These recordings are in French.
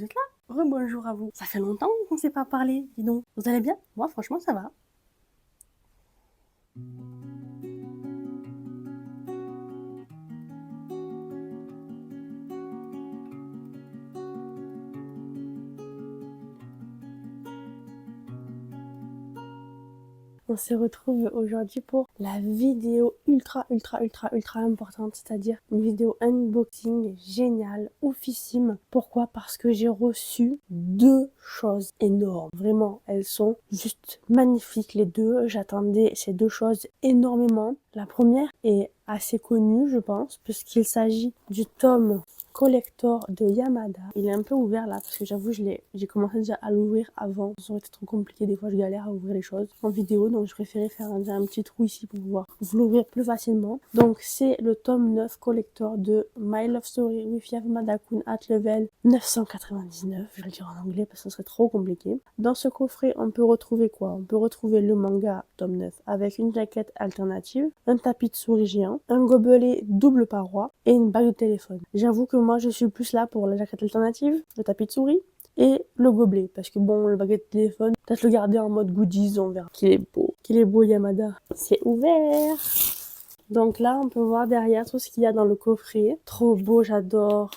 vous êtes là? Rebonjour à vous. Ça fait longtemps qu'on ne s'est pas parlé, dis donc. Vous allez bien? Moi, franchement, ça va. On se retrouve aujourd'hui pour la vidéo ultra importante, c'est-à-dire une vidéo unboxing géniale, oufissime. Pourquoi? Parce que j'ai reçu deux choses énormes. Vraiment, elles sont juste magnifiques les deux. J'attendais ces deux choses énormément. La première est assez connue, je pense, puisqu'il s'agit du tome collector de Yamada. Il est un peu ouvert là parce que j'avoue j'ai commencé déjà à l'ouvrir avant. Ça aurait été trop compliqué, des fois je galère à ouvrir les choses en vidéo, donc je préférais faire un petit trou ici pour pouvoir vous l'ouvrir plus facilement. Donc c'est le tome 9 collector de My Love Story with Yamada-kun at level 999. Je vais le dire en anglais parce que ce serait trop compliqué. Dans ce coffret on peut retrouver quoi? On peut retrouver le manga tome 9 avec une jaquette alternative, un tapis de souris géant, un gobelet double paroi et une bague de téléphone. J'avoue que moi je suis plus là pour la jaquette alternative, le tapis de souris et le gobelet, parce que bon, le baguette de téléphone, peut-être le garder en mode goodies, on verra. Qu'il est beau Yamada. C'est ouvert. Donc là on peut voir derrière tout ce qu'il y a dans le coffret. Trop beau, j'adore.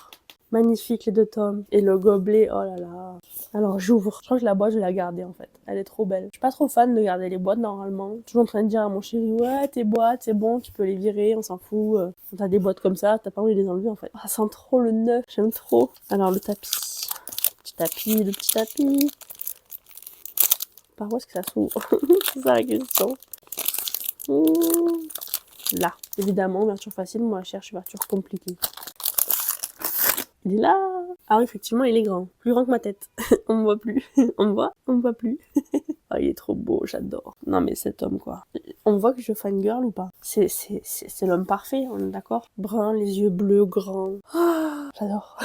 Magnifique les deux tomes. Et le gobelet, oh là là. Alors j'ouvre. Je crois que la boîte je vais la garder en fait. Elle est trop belle. Je suis pas trop fan de garder les boîtes normalement. Toujours en train de dire à mon chéri, ouais tes boîtes c'est bon, tu peux les virer, on s'en fout. Quand t'as des boîtes comme ça, t'as pas envie de les enlever en fait. Ça sent trop le neuf, j'aime trop. Alors le tapis. Le petit tapis. Par où est-ce que ça s'ouvre? C'est ça la question. Là. Évidemment, ouverture facile, moi je cherche ouverture compliquée. Il est là. Ah oui, effectivement, il est grand. Plus grand que ma tête. On me voit plus. On me voit? On me voit plus. Oh, il est trop beau, j'adore. Non mais cet homme quoi. On voit que je fangirl ou pas? C'est l'homme parfait, on est d'accord? Brun, les yeux bleus, grands. Oh, j'adore.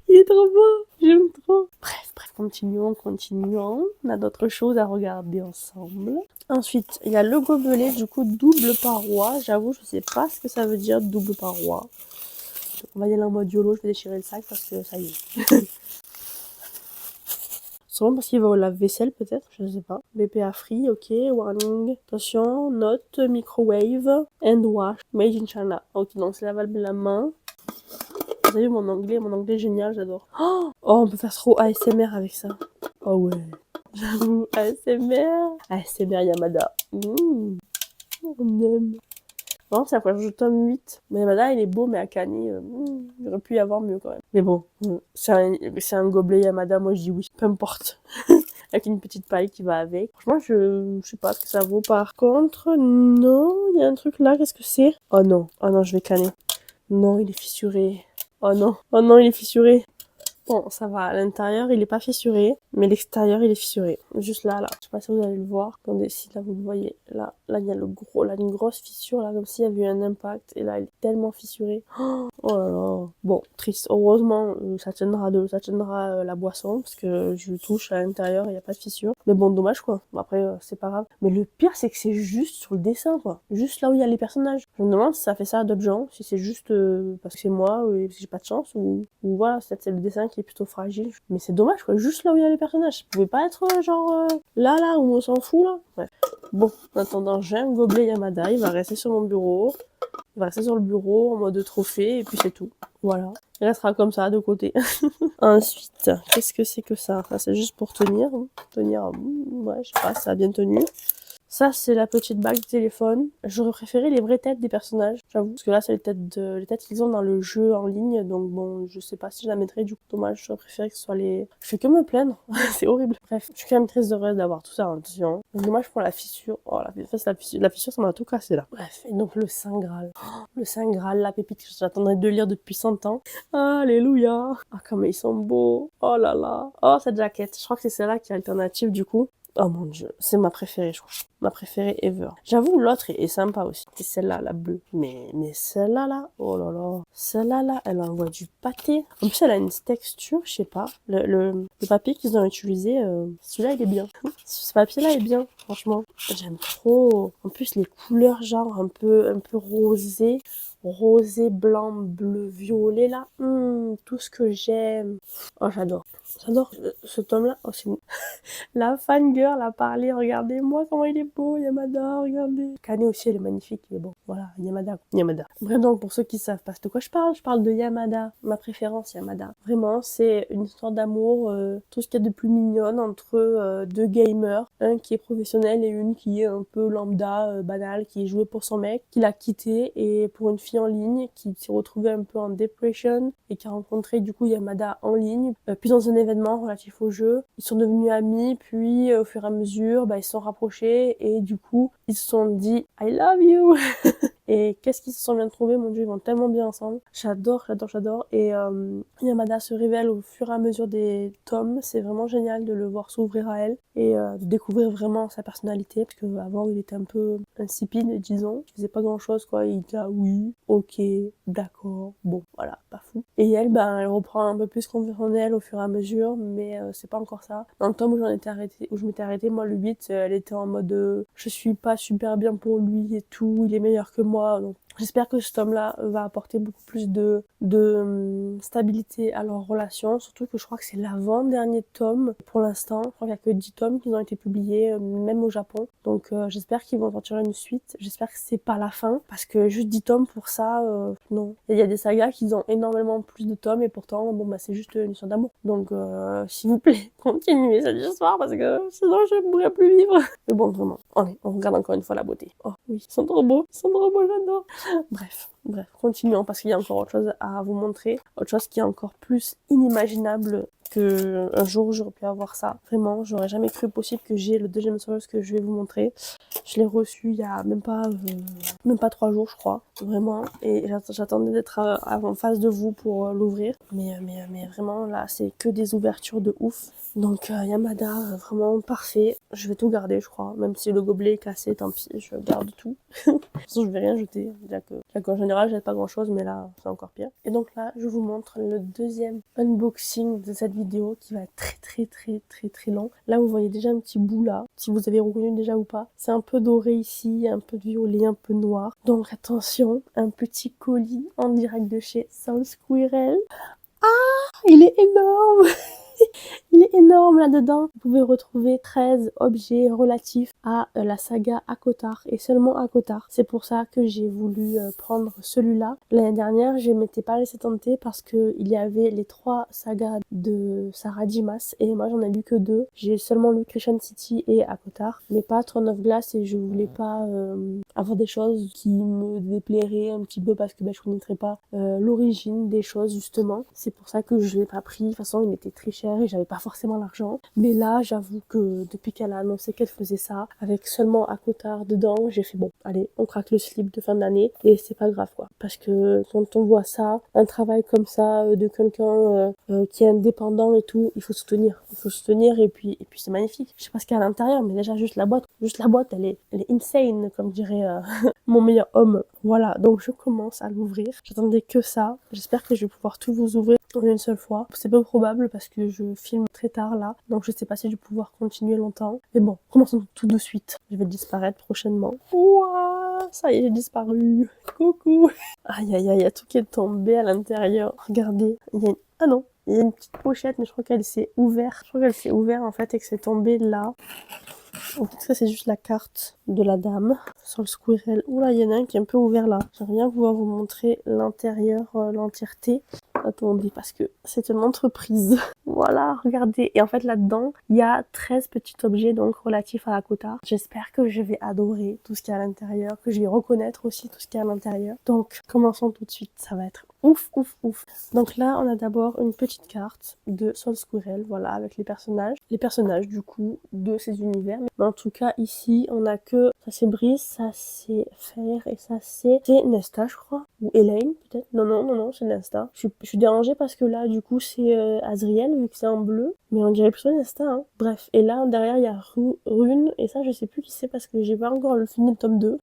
Il est trop beau. J'aime trop. Bref, continuons. On a d'autres choses à regarder ensemble. Ensuite, il y a le gobelet, du coup, double paroi. J'avoue, je sais pas ce que ça veut dire, double paroi. On va y aller en mode YOLO, je vais déchirer le sac parce que ça y est. Sûrement parce qu'il va au lave-vaisselle peut-être, je ne sais pas. BPA free, ok, warning. Attention, note, microwave, and wash, made in China. Ok, donc c'est lavable de la main. Vous avez vu mon anglais génial, j'adore. Oh, on peut faire trop ASMR avec ça. Oh ouais, j'avoue, ASMR. ASMR Yamada. On aime. Non, c'est la première fois que je tome 8. Mais Yamada, il est beau, mais Akane, il aurait pu y avoir mieux quand même. Mais bon, c'est un gobelet Yamada, moi je dis oui, peu importe. Avec une petite paille qui va avec. Franchement, je sais pas ce que ça vaut. Par contre, non, il y a un truc là, qu'est-ce que c'est? Oh non, je vais canner. Non, il est fissuré. Oh non, il est fissuré. Bon, ça va, à l'intérieur, il est pas fissuré, mais l'extérieur, il est fissuré. Juste là. Je sais pas si vous allez le voir. Attendez, si là, vous le voyez. Là, il y a une grosse fissure, là, comme s'il y avait eu un impact. Et là, il est tellement fissuré. Oh là là. Bon, triste. Heureusement, ça tiendra la boisson, parce que je le touche à l'intérieur, il y a pas de fissure. Mais bon, dommage, quoi. Bon, après, c'est pas grave. Mais le pire, c'est que c'est juste sur le dessin, quoi. Juste là où il y a les personnages. Je me demande si ça fait ça à d'autres gens, si c'est juste parce que c'est moi, ou parce que j'ai pas de chance, ou voilà, peut-être c'est le dessin qui est plutôt fragile. Mais c'est dommage, quoi. Juste là où il y a les personnages. Ça pouvait pas être genre là où on s'en fout, là. Bref. Bon, en attendant, j'ai un gobelet Yamada, il va rester sur mon bureau. Il va rester sur le bureau en mode trophée, et puis c'est tout. Voilà. Il restera comme ça, de côté. Ensuite, qu'est-ce que c'est que ça? Ça, c'est juste pour tenir. Ouais, je sais pas, ça a bien tenu. Ça, c'est la petite bague de téléphone. J'aurais préféré les vraies têtes des personnages, j'avoue. Parce que là, c'est les têtes qu'ils ont dans le jeu en ligne. Donc bon, je sais pas si je la mettrais, du coup. Dommage, j'aurais préféré que ce soit les... Je fais que me plaindre. C'est horrible. Bref, je suis quand même très heureuse d'avoir tout ça en attention. Dommage pour la fissure. Oh, la fissure, ça m'a tout cassé, là. Bref, et donc le Saint Graal. Oh, le Saint Graal, la pépite que j'attendrais de lire depuis 100 ans. Alléluia. Ah, comme ils sont beaux. Oh là là. Oh, cette jaquette. Je crois que c'est celle-là qui est alternative, du coup. Oh mon dieu, c'est ma préférée, je crois. Ma préférée ever. J'avoue, l'autre est sympa aussi. C'est celle-là, la bleue. Mais celle-là, oh là là. Celle-là, elle envoie du pâté. En plus, elle a une texture, je sais pas. Le papier qu'ils ont utilisé, celui-là, il est bien. Ce papier-là est bien, franchement. J'aime trop. En plus, les couleurs, genre, un peu rosé. Rosé, blanc, bleu, violet, là. Tout ce que j'aime. Oh, j'adore. J'adore ce tome-là. Oh, c'est la fangirl a parlé. Regardez-moi comment il est beau, Yamada, regardez. Kane aussi, elle est magnifique. Mais bon, voilà, Yamada. Yamada. Bref, donc, pour ceux qui savent pas de quoi je parle de Yamada. Ma préférence, Yamada. Vraiment, c'est une histoire d'amour, tout ce qu'il y a de plus mignonne entre deux gamers. Un qui est professionnel et une qui est un peu lambda, banale, qui est jouée pour son mec, qui l'a quitté, et pour une fille en ligne qui s'est retrouvée un peu en depression et qui a rencontré du coup Yamada en ligne, puis dans un événement relatif au jeu. Ils sont devenus amis, puis au fur et à mesure, ils se sont rapprochés et du coup, ils se sont dit I love you. Et qu'est-ce qu'ils se sont bien trouvés, mon dieu, ils vont tellement bien ensemble. J'adore. Et Yamada se révèle au fur et à mesure des tomes. C'est vraiment génial de le voir s'ouvrir à elle et de découvrir vraiment sa personnalité. Parce qu'avant, il était un peu insipide, disons. Il faisait pas grand-chose, quoi. Il était oui, ok, d'accord, bon, voilà, pas fou. Et elle, elle reprend un peu plus confiance en elle au fur et à mesure, mais c'est pas encore ça. Dans le tome où je m'étais arrêtée, moi, le 8, elle était en mode je suis pas super bien pour lui et tout, il est meilleur que moi. Donc j'espère que ce tome-là va apporter beaucoup plus de stabilité à leur relation, surtout que je crois que c'est l'avant-dernier tome pour l'instant. Je crois qu'il n'y a que 10 tomes qui ont été publiés, même au Japon. Donc j'espère qu'ils vont sortir une suite. J'espère que c'est pas la fin, parce que juste 10 tomes pour ça, non. Il y a des sagas qui ont énormément plus de tomes et pourtant, c'est juste une histoire d'amour. Donc s'il vous plaît, continuez cette histoire parce que sinon je ne pourrais plus vivre. Mais bon, vraiment, allez, on regarde encore une fois la beauté. Oh oui, ils sont trop beaux, j'adore. Bref, continuons parce qu'il y a encore autre chose à vous montrer, autre chose qui est encore plus inimaginable que un jour j'aurais pu avoir ça. Vraiment, j'aurais jamais cru possible que j'ai le deuxième Souls que je vais vous montrer. Je l'ai reçu il y a même pas 3 jours, je crois, vraiment. Et j'attendais d'être en face de vous pour l'ouvrir. Mais vraiment, là, c'est que des ouvertures de ouf. Donc Yamada, vraiment parfait. Je vais tout garder, je crois. Même si le gobelet est cassé, tant pis, je garde tout. De toute façon, je vais rien jeter. Déjà qu'en général, j'ai pas grand chose, mais là, c'est encore pire. Et donc là, je vous montre le deuxième unboxing de cette vidéo qui va être très long. Là, vous voyez déjà un petit bout là, si vous avez reconnu déjà ou pas. C'est un peu doré ici, un peu violet, un peu noir. Donc attention, un petit colis en direct de chez Soul Squirrel. Ah, il est énorme. Il est énorme là-dedans. Vous pouvez retrouver 13 objets relatifs à la saga ACOTAR et seulement ACOTAR. C'est pour ça que j'ai voulu prendre celui-là. L'année dernière, je m'étais pas laissé tenter parce que il y avait les 3 sagas de Sarah Dimas et moi j'en ai lu que 2. J'ai seulement lu Crescent City et ACOTAR, mais pas Throne of Glass, et je voulais pas avoir des choses qui me déplairaient un petit peu parce que je connaîtrais pas l'origine des choses justement. C'est pour ça que je l'ai pas pris. De toute façon, il était très cher et j'avais pas forcément l'argent. Mais là, j'avoue que depuis qu'elle a annoncé qu'elle faisait ça, avec seulement ACOTAR dedans, j'ai fait bon, allez, on craque le slip de fin d'année et c'est pas grave quoi. Parce que quand on voit ça, un travail comme ça de quelqu'un qui est indépendant et tout, il faut soutenir. Il faut soutenir et puis c'est magnifique. Je sais pas ce qu'il y a à l'intérieur, mais déjà juste la boîte, elle est insane comme dirait mon meilleur homme. Voilà, donc je commence à l'ouvrir. J'attendais que ça. J'espère que je vais pouvoir tout vous ouvrir en une seule fois. C'est peu probable parce que je filme très tard là, donc je sais pas si je vais pouvoir continuer longtemps. Mais bon, commençons tout de suite. Je vais disparaître prochainement. Ouah, ça y est, j'ai disparu. Coucou. Aïe, il y a tout qui est tombé à l'intérieur. Regardez, ah non, il y a une petite pochette, mais je crois qu'elle s'est ouverte. En fait et que c'est tombé là. En fait, ça c'est juste la carte de la dame sur le squirrel. Oula, il y en a un qui est un peu ouvert là. J'aimerais bien pouvoir vous montrer l'intérieur, l'entièreté. Attendez, parce que c'est une entreprise. Voilà, regardez. Et en fait, là-dedans, il y a 13 petits objets donc relatifs à ACOTAR. J'espère que je vais adorer tout ce qu'il y a à l'intérieur, que je vais reconnaître aussi tout ce qu'il y a à l'intérieur. Donc, commençons tout de suite. Ça va être ouf. Donc là, on a d'abord une petite carte de Soul Squirrel, voilà, avec les personnages. Les personnages, du coup, de ces univers. Mais en tout cas, ici, on a que... Ça, c'est Brice, ça, c'est Fer, et ça, c'est Nesta, je crois. Ou Elaine, peut-être. Non, c'est Nesta. Je suis dérangée parce que là, du coup, c'est Azriel, vu que c'est en bleu. Mais on dirait plutôt Nesta, hein. Bref. Et là, derrière, il y a Rune. Et ça, je sais plus qui c'est parce que j'ai pas encore fini le tome 2.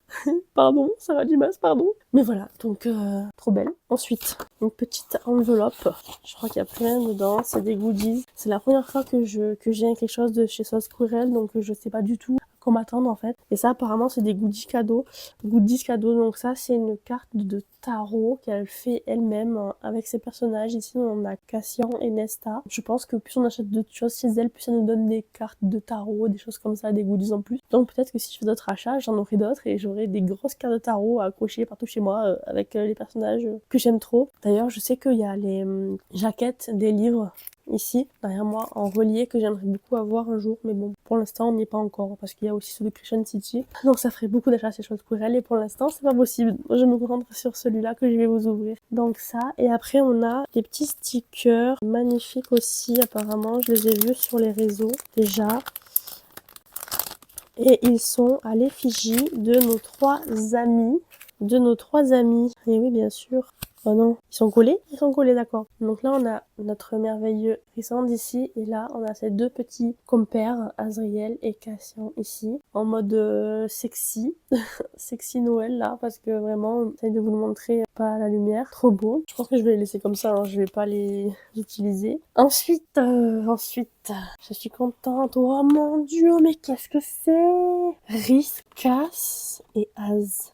Pardon, Sarah Dimas, pardon. Mais voilà, donc, trop belle. Ensuite, une petite enveloppe. Je crois qu'il y a plein dedans. C'est des goodies. C'est la première fois que j'ai quelque chose de chez Soul Squirrel, donc je sais pas du tout qu'on m'attende en fait. Et ça apparemment c'est des goodies cadeaux. Goodies cadeaux, donc ça c'est une carte de tarot qu'elle fait elle-même avec ses personnages. Ici on a Cassian et Nesta. Je pense que plus on achète de choses chez elle, plus elle nous donne des cartes de tarot, des choses comme ça, des goodies en plus. Donc peut-être que si je fais d'autres achats, j'en aurai d'autres et j'aurai des grosses cartes de tarot à accrocher partout chez moi avec les personnages que j'aime trop. D'ailleurs je sais qu'il y a les jaquettes des livres ici, derrière moi, en relié, que j'aimerais beaucoup avoir un jour, mais bon, pour l'instant, on n'y est pas encore, parce qu'il y a aussi ceux de Crescent City, donc ça ferait beaucoup d'achats ces choses pour elle, et pour l'instant, c'est pas possible. Je me concentre sur celui-là que je vais vous ouvrir. Donc ça, et après, on a des petits stickers magnifiques aussi, apparemment, je les ai vus sur les réseaux, déjà. Et ils sont à l'effigie de nos trois amis. Et oui, bien sûr. Oh non, ils sont collés, d'accord. Donc là, on a notre merveilleux Rhysand ici, et là, on a ces deux petits compères, Azriel et Cassian ici, en mode sexy, sexy Noël là, parce que vraiment, j'essaie de vous le montrer pas à la lumière, trop beau. Je pense que je vais les laisser comme ça, hein. Je vais pas les utiliser. Ensuite, je suis contente. Oh mon dieu, mais qu'est-ce que c'est? Rhys, Cass et Az.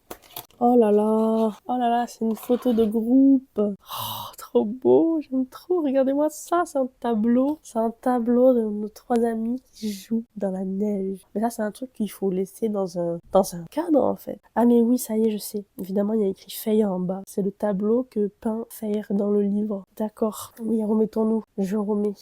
Oh là là, c'est une photo de groupe. Oh, trop beau, j'aime trop. Regardez-moi ça, c'est un tableau. C'est un tableau de nos trois amis qui jouent dans la neige. Mais ça, c'est un truc qu'il faut laisser dans un cadre, en fait. Ah, mais oui, ça y est, je sais. Évidemment, il y a écrit Feyre en bas. C'est le tableau que peint Feyre dans le livre. D'accord. Oui, remettons-nous. Je remets.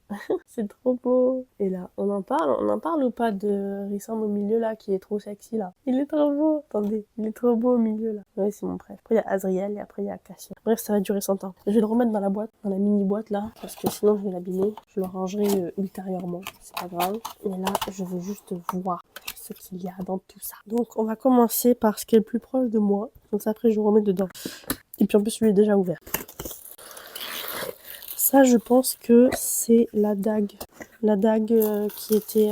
C'est trop beau. Et là, on en parle ou pas de Rhysand au milieu, là, qui est trop sexy, là? Il est trop beau. Attendez, il est trop beau au milieu, là. Ouais, c'est mon préf. Après, il y a Azriel et après, il y a Cassian. Bref, ça va durer 100 ans. Je vais le remettre dans la boîte, dans la mini-boîte, là, parce que sinon, je vais l'abîmer. Je le rangerai ultérieurement. C'est pas grave. Et là, je veux juste voir ce qu'il y a dans tout ça. Donc, on va commencer par ce qui est le plus proche de moi. Donc, ça, après, je remets dedans. Et puis, en plus, celui est déjà ouvert. Ça, je pense que c'est la dague. La dague qui était...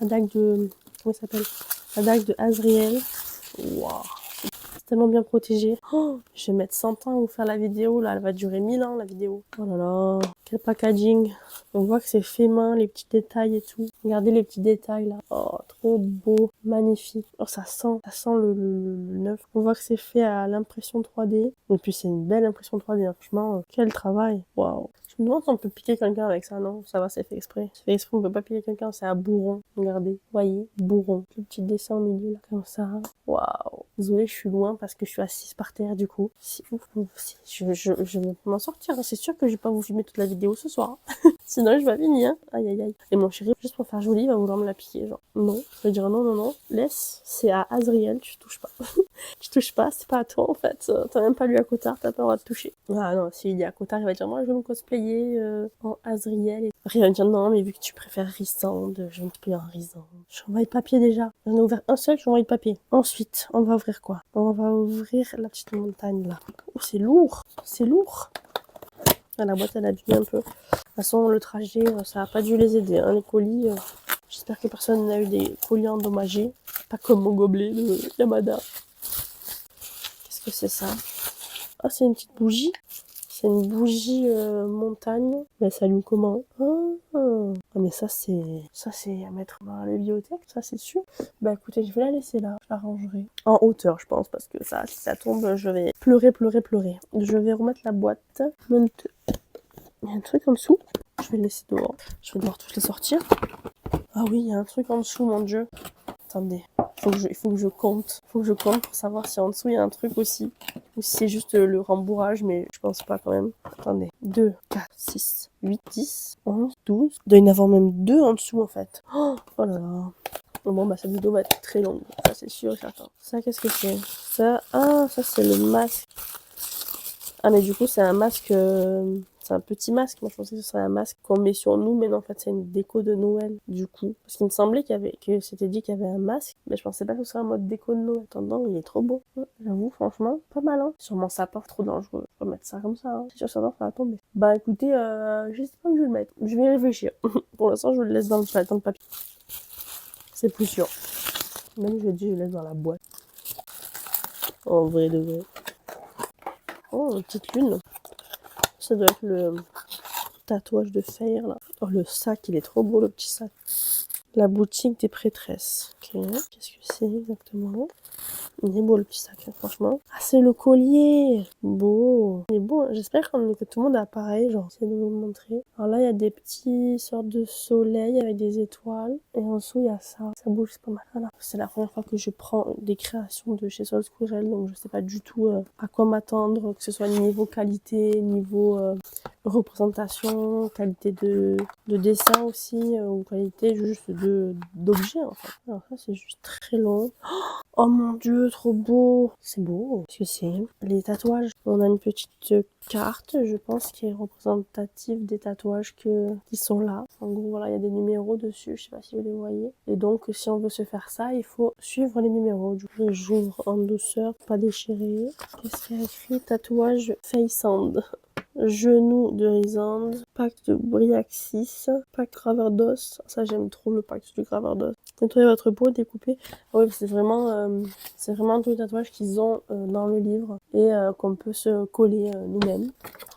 la dague de... Comment ça s'appelle? La dague de Azriel. Waouh! C'est tellement bien protégé. Oh, je vais mettre 100 ans à vous faire la vidéo. Là, elle va durer 1000 ans, la vidéo. Oh là là. Quel packaging. On voit que c'est fait main, les petits détails et tout. Regardez les petits détails, là. Oh, trop beau. Magnifique. Oh, ça sent le neuf. On voit que c'est fait à l'impression 3D. Et puis, c'est une belle impression 3D, hein. Franchement, quel travail. Waouh. Je me demande si on peut piquer quelqu'un avec ça, non? Ça va, c'est fait exprès. C'est fait exprès, on peut pas piquer quelqu'un, c'est à bourron. Regardez, voyez, bourron. Le petit dessin au milieu, là, comme ça. Waouh. Désolée, je suis loin parce que je suis assise par terre, du coup. C'est ouf. Je vais m'en sortir, hein. C'est sûr que je vais pas vous filmer toute la vidéo ce soir. Sinon, je vais venir, hein. Aïe, aïe, aïe. Et mon chéri, juste pour faire joli, il va vouloir me la piquer, genre. Non. Je vais dire non. Laisse. C'est à Azriel, tu touches pas. Tu touches pas, c'est pas à toi, en fait. T'as même pas lu à Cotard, t'as pas le droit de toucher. Ah non, s'il dit à Cotard, il va dire, moi, je vais me cosplayer en Azriel. Et après, il va dire, non, mais vu que tu préfères Rhysand, je vais me cosplayer en Rhysand. J'envoie le papier déjà. J'en ai ouvert un seul, j'envoie le papier. Ensuite, on va ouvrir quoi? On va ouvrir la petite montagne, là. Oh, c'est lourd. C'est lourd. Ah, la boîte, elle a dû un peu. De toute façon, le trajet, ça a pas dû les aider, hein, les colis. J'espère que personne n'a eu des colis endommagés. Pas comme mon gobelet de Yamada. Qu'est-ce que c'est ça? Ah, c'est une petite bougie. C'est une bougie montagne. Mais elle s'allume comment? Ah, mais ça c'est à mettre dans la bibliothèque, ça c'est sûr. Bah écoutez, je vais la laisser là. Je la rangerai en hauteur, je pense, parce que ça, si ça tombe, je vais pleurer. Je vais remettre la boîte. Il y a un truc en dessous. Je vais le laisser dehors. Je vais devoir tous les sortir. Ah oui, il y a un truc en dessous, mon dieu. Attendez, il faut que je compte. Il faut que je compte pour savoir si en dessous il y a un truc aussi. Ou si c'est juste le rembourrage, mais je pense pas quand même. Attendez, 2, 4, 6, 8, 10, 11, 12. Il doit y en avoir même 2 en dessous en fait. Oh là là. Bon bah cette vidéo va être très longue, ça c'est sûr et certain. Ça qu'est-ce que c'est? Ça, ça c'est le masque. Ah mais du coup c'est un masque, c'est un petit masque. Moi je pensais que ce serait un masque qu'on met sur nous, mais non en fait c'est une déco de Noël du coup. Parce qu'il me semblait que c'était dit qu'il y avait un masque, mais je pensais pas que ce serait un mode déco de Noël. Attendant, il est trop beau. Ouais, j'avoue franchement, pas mal hein. Sûrement ça part trop dangereux. Je vais mettre ça comme ça, hein. C'est sûr ça va tomber. Bah écoutez, je sais pas où je vais le mettre. Je vais réfléchir. Pour l'instant je le laisse dans le papier. C'est plus sûr. Même je dis je le laisse dans la boîte. En vrai de vrai. Oh, une petite lune. Ça doit être le tatouage de Feyre, là. Oh, le sac, il est trop beau, le petit sac. La boutique des prêtresses. Ok, qu'est-ce que c'est exactement? Il est beau le petit sac, hein, franchement. Ah, c'est le collier! Beau! Il est beau, hein. J'espère que tout le monde a pareil, genre, j'essaie de vous le montrer. Alors là, il y a des petits sortes de soleils avec des étoiles. Et en dessous, il y a ça. Ça bouge, c'est pas mal. Voilà. C'est la première fois que je prends des créations de chez Sol Squirrel, donc je sais pas du tout à quoi m'attendre, que ce soit niveau qualité, niveau représentation, qualité de dessin aussi, ou qualité juste d'objet, en fait. Alors ça, c'est juste très long. Oh mon dieu, trop beau! C'est beau. Qu'est-ce que c'est? Les tatouages. On a une petite carte, je pense, qui est représentative des tatouages qui sont là. En gros, voilà, il y a des numéros dessus. Je sais pas si vous les voyez. Et donc, si on veut se faire ça, il faut suivre les numéros. Du coup, j'ouvre en douceur, pas déchirer. Qu'est-ce qu'il y a écrit? Tatouage Face Sand. Genou de Rysande, pacte de Briaxis, pacte graveur d'os. Ça, j'aime trop le pacte du graveur d'os. Nettoyez votre peau, découpez. Ah ouais, c'est vraiment tous les tatouages qu'ils ont dans le livre et qu'on peut se coller nous-mêmes.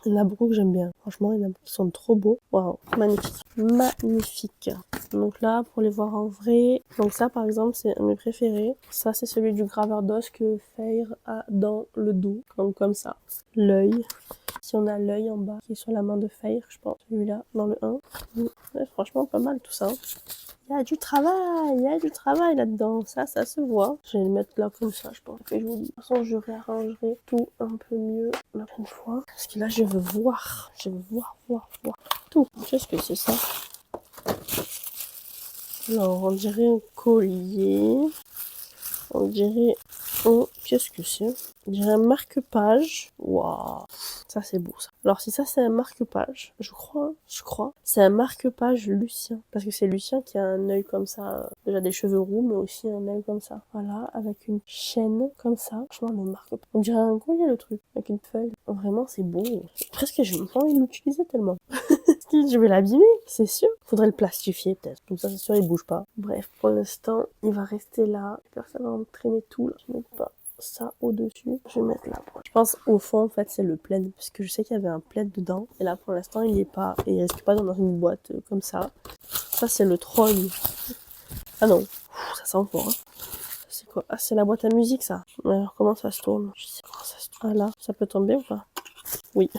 Il y en a beaucoup que j'aime bien. Franchement, il y en a beaucoup qui sont trop beaux. Waouh, magnifique. Magnifique. Donc là, pour les voir en vrai, donc ça, par exemple, c'est un de mes préférés. Ça, c'est celui du graveur d'os que Feyre a dans le dos, comme ça. L'œil. Si on a l'œil en bas qui est sur la main de Feyre, je pense, celui-là, dans le 1. Ouais, franchement, pas mal tout ça. Il y a du travail là-dedans. Ça se voit. Je vais le mettre là comme ça, je pense. Et je vous dis, de toute façon, je réarrangerai tout un peu mieux la prochaine fois. Parce que là, je veux voir. Je veux voir tout. Qu'est-ce que c'est ça? Alors, on dirait un collier. On dirait... Oh, qu'est-ce que c'est? On dirait un marque-page. Waouh, ça c'est beau ça. Alors si ça c'est un marque-page, je crois, c'est un marque-page Lucien. Parce que c'est Lucien qui a un œil comme ça, déjà des cheveux roux, mais aussi un œil comme ça. Voilà, avec une chaîne comme ça. Franchement, le marque-page. On dirait un collier le truc, avec une feuille. Vraiment, c'est beau. Presque j'ai pas envie de l'utiliser tellement. Je vais l'abîmer, c'est sûr. Faudrait le plastifier peut-être. Comme ça, c'est sûr, il bouge pas. Bref, pour l'instant, il va rester là. J'espère que ça va entraîner tout là. Je vais mettre pas ça au-dessus. Je vais mettre là. Je pense au fond, en fait, c'est le plaid. Parce que je sais qu'il y avait un plaid dedans. Et là, pour l'instant, il n'y est pas. Et il risque pas dans une boîte comme ça. Ça, c'est le troll. Ah non. Ça sent fort. Hein. C'est quoi? Ah, c'est la boîte à musique, ça. Alors, comment ça se tourne? Je sais comment ça se tourne. Ah là, ça peut tomber ou pas? Oui.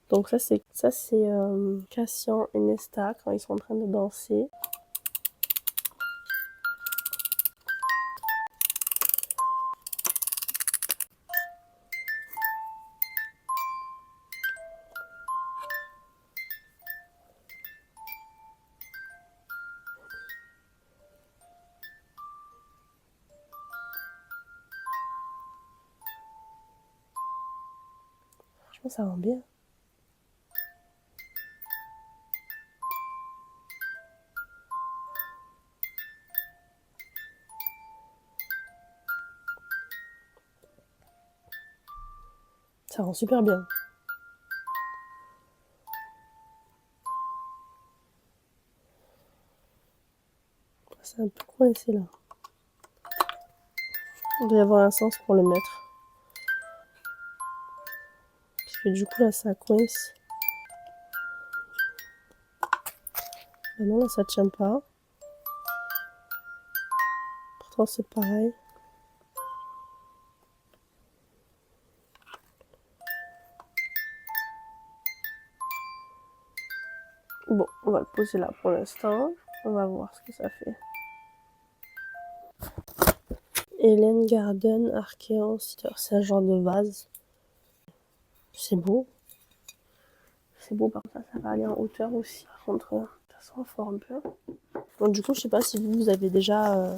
Donc ça c'est Cassian et Nesta quand ils sont en train de danser. Franchement ça rend bien. Ça rend super bien. C'est un peu coincé là. Il doit y avoir un sens pour le mettre. Parce que du coup là ça coince. Ah non là ça tient pas. Pourtant c'est pareil. Bon, on va le poser là pour l'instant. On va voir ce que ça fait. Hélène Garden Archéan, c'est un genre de vase. C'est beau. C'est beau, par contre ça va aller en hauteur aussi. Par contre, ça sent fort un peu. Donc du coup, je sais pas si vous avez déjà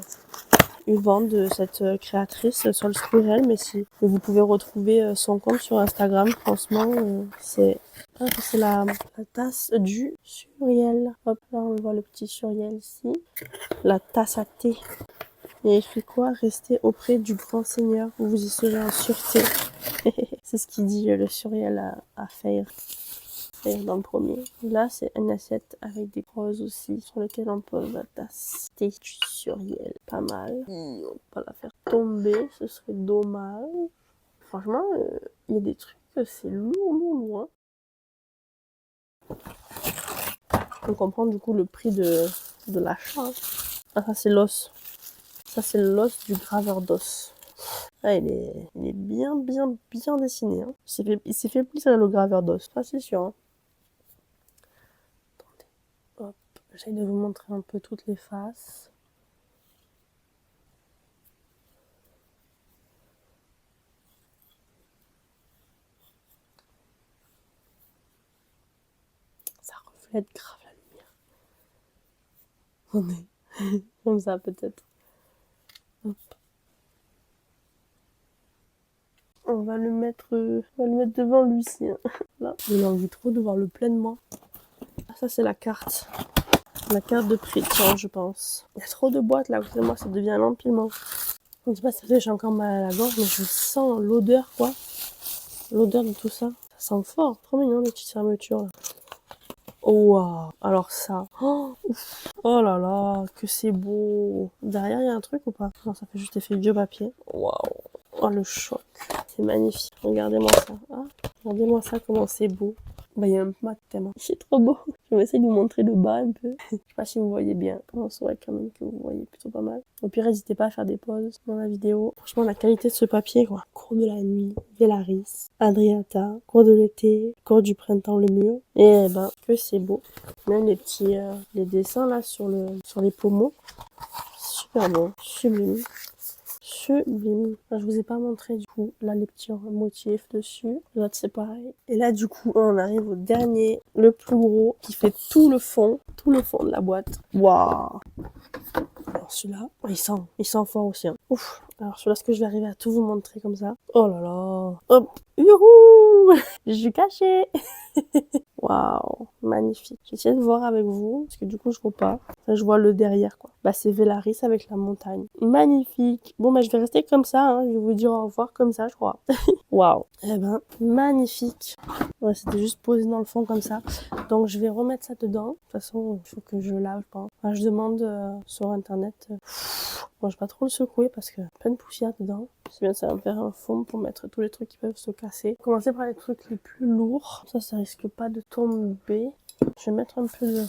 eu vent de cette créatrice Sol Squirrel, mais si vous pouvez retrouver son compte sur Instagram, franchement, c'est la tasse du Suriel. Hop, là on voit le petit Suriel ici. La tasse à thé. Il y a écrit quoi? Restez auprès du grand seigneur, vous y serez en sûreté. C'est ce qu'il dit le Suriel à Feyre. Dans le premier. Là, c'est une assiette avec des roses aussi, sur lesquelles on pose la tasse. Thé du Suriel, pas mal. On va pas la faire tomber, ce serait dommage. Franchement, il y a des trucs, c'est lourd. On comprend du coup le prix de l'achat. Ah, ça c'est l'os. Ça c'est l'os du graveur d'os. Ah, il est bien, bien, bien dessiné. Hein. Il s'est fait plaisir le graveur d'os, ça c'est sûr. Hein. Attendez, hop, j'essaie de vous montrer un peu toutes les faces. Ça reflète grave la lumière. On est comme ça peut-être. Hop. On va le mettre devant Lucien. Là, j'ai envie trop de voir le pleinement. Ah, ça c'est la carte. La carte de chrétien, je pense. Il y a trop de boîtes là, à moi, ça devient un empilement. Je sais pas si j'ai encore mal à la gorge, mais je sens l'odeur, quoi. L'odeur de tout ça. Ça sent fort. Trop mignon, les petites fermetures, là. Oh, wow. Alors ça. Oh, oh là là, que c'est beau. Derrière, il y a un truc ou pas? Non, ça fait juste effet vieux papier. Waouh. Oh, le choc. C'est magnifique. Regardez-moi ça. Ah, regardez-moi ça, comment c'est beau. Bah, il y a un mat tellement. C'est trop beau. Je vais essayer de vous montrer le bas un peu. Je sais pas si vous voyez bien. On saurait quand même que vous voyez plutôt pas mal. Au pire, n'hésitez pas à faire des pauses dans la vidéo. Franchement, la qualité de ce papier, quoi. Cours de la nuit, Vélaris, Adriata, cours de l'été, cours du printemps, le mur. Et ben, que c'est beau. Même les petits, les dessins là sur les pommeaux. Super beau. Sublime. Sublime. Je vous ai pas montré du coup là les petits motifs dessus. L'autre c'est pareil. Et là du coup on arrive au dernier, le plus gros, qui fait tout le fond de la boîte. Waouh. Alors celui-là, il sent fort aussi. Hein. Ouf. Alors celui-là, est-ce que je vais arriver à tout vous montrer comme ça? Oh là là. Hop. Youhou. Je suis cachée. Waouh, magnifique. J'essaie de voir avec vous, parce que du coup, je vois pas. Enfin, je vois le derrière, quoi. Bah, c'est Vélaris avec la montagne. Magnifique. Bon, bah, je vais rester comme ça, hein. Je vais vous dire au revoir comme ça, je crois. Waouh. Eh ben, magnifique. Ouais, c'était juste posé dans le fond comme ça. Donc, je vais remettre ça dedans. De toute façon, il faut que je lave, je pense. Enfin, je demande sur Internet. Bon, je vais pas trop le secouer parce que plein de poussière dedans. C'est bien, ça va me faire un fond pour mettre tous les trucs qui peuvent se casser. Commencer par les trucs les plus lourds. Ça risque pas de tomber. Je vais mettre un peu de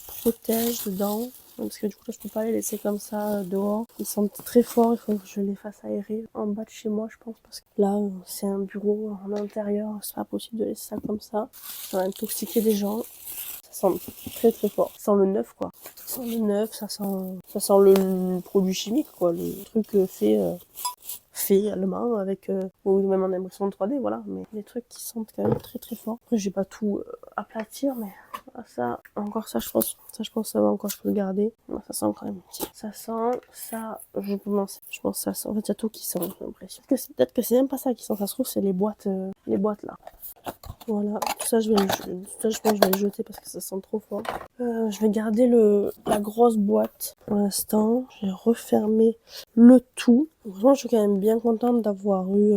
protège dedans. Parce que du coup, là, je peux pas les laisser comme ça dehors. Ils sentent très fort. Il faut que je les fasse aérer en bas de chez moi, je pense. Parce que là, c'est un bureau en intérieur. C'est pas possible de laisser ça comme ça. Ça va intoxiquer des gens. Ça sent très très fort. Ça sent le neuf, quoi. Ça sent le neuf, ça sent le produit chimique, quoi. Le truc fait allemand avec ou même en impression 3D, voilà, mais des trucs qui sentent quand même très très fort. Après, j'ai pas tout aplatir, mais ça, encore ça, je pense ça va encore, je peux le garder. Ça sent quand même petit. Ça sent ça, je pense que ça sent. En fait, il y a tout qui sent, j'ai l'impression. Peut-être que c'est même pas ça qui sent, ça se trouve c'est les boîtes là. Voilà, tout ça, je pense que je vais le jeter parce que ça sent trop fort. Je vais garder la grosse boîte pour l'instant. J'ai refermé le tout. Vraiment, je suis quand même bien contente d'avoir eu...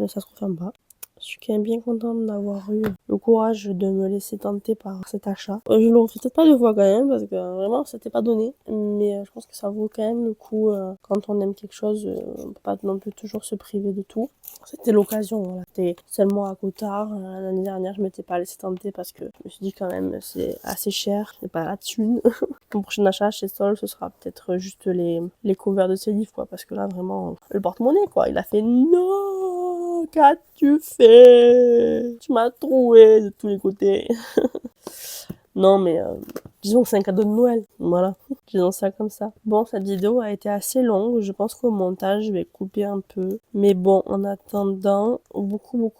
ça se referme pas. Je suis quand même bien contente d'avoir eu le courage de me laisser tenter par cet achat. Je le refais peut-être pas deux fois quand même parce que vraiment c'était pas donné. Mais je pense que ça vaut quand même le coup quand on aime quelque chose. On peut pas non plus toujours se priver de tout. C'était l'occasion, voilà. C'était seulement à Cotard. L'année dernière, je m'étais pas laissé tenter parce que je me suis dit quand même c'est assez cher. C'est pas la thune. Mon prochain achat chez Sol, ce sera peut-être juste les covers de ses livres, quoi. Parce que là, vraiment, le porte-monnaie, quoi. Il a fait non, qu'as-tu fait? Tu m'as troué de tous les côtés. Non, mais disons que c'est un cadeau de Noël. Voilà, disons ça comme ça. Bon, cette vidéo a été assez longue. Je pense qu'au montage, je vais couper un peu. Mais bon, en attendant, beaucoup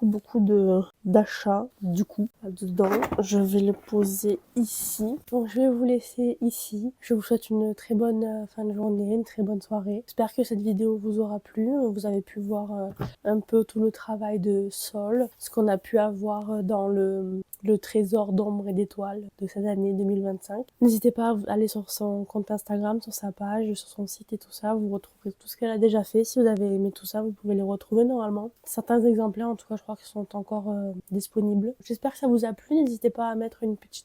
d'achats, du coup, là-dedans. Je vais le poser ici. Donc, je vais vous laisser ici. Je vous souhaite une très bonne fin de journée, une très bonne soirée. J'espère que cette vidéo vous aura plu. Vous avez pu voir un peu tout le travail de Sol, ce qu'on a pu avoir dans le trésor d'ombre et d'étoiles de cette année 2025. N'hésitez pas à aller sur son compte Instagram, sur sa page, sur son site et tout ça. Vous retrouverez tout ce qu'elle a déjà fait. Si vous avez aimé tout ça, vous pouvez les retrouver normalement. Certains exemplaires, en tout cas, je crois qu'ils sont encore disponibles. J'espère que ça vous a plu. N'hésitez pas à mettre un petit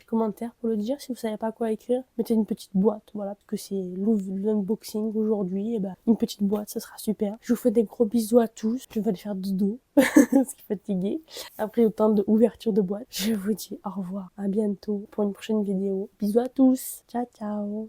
commentaire pour le dire. Si vous savez pas quoi écrire, mettez une petite boîte, voilà, parce que c'est l'unboxing aujourd'hui. Et ben, une petite boîte, ça sera super. Je vous fais des gros bisous à tous. Je vais aller faire dodo. Je suis fatiguée. Après autant d'ouverture de boîte, je vous dis au revoir, à bientôt pour une prochaine vidéo. Bisous à tous, ciao ciao.